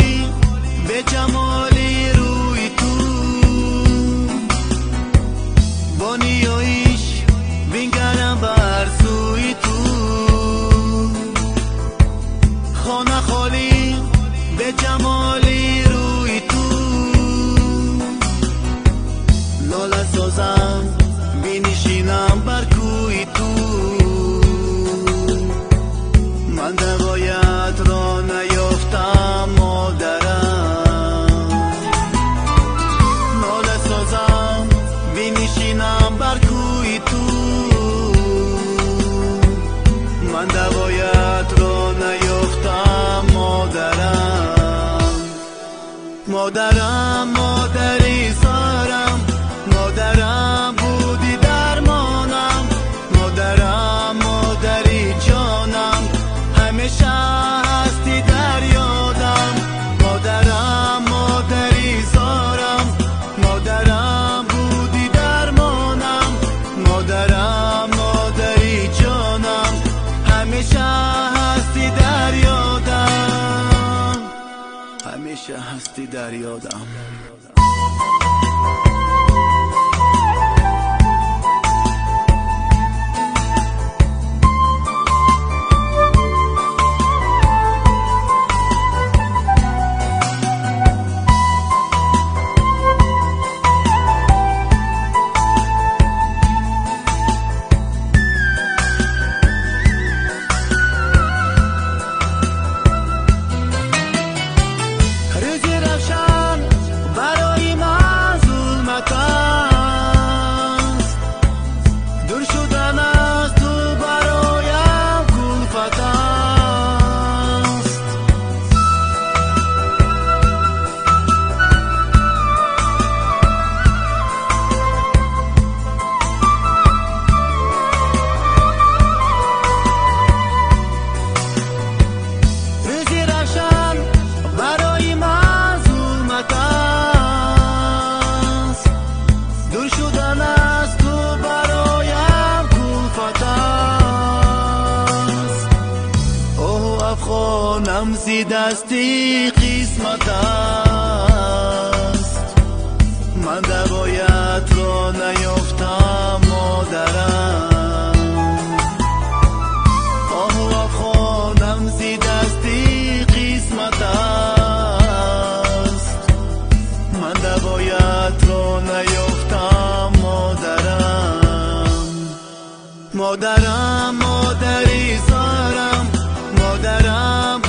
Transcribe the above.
خالی به جمالی روی تو با نیایش بینگرم بر سوی تو خانه خالی به جمالی روی تو لاله سازم بینشینم بر کوی تو من دوایت را نیافتم مادرم لاله سازم بینشینم بر کوی تو من دوایت را نیافتم مادرم مادرم مادری سارم مادرم بودی درمانم مادرم مادری جانم همیشه هستی در یادم مادرم مادری زارم مادرم بودی درمانم مادرم مادری جانم همیشه هستی در یادم همیشه هستی در یادم خانم زی دستی قسمت است من دوایت را نیافتم مادرم آه خانم زی دستی قسمت است من دوایت را نیافتم مادرم مادرم مادری زارم مادرم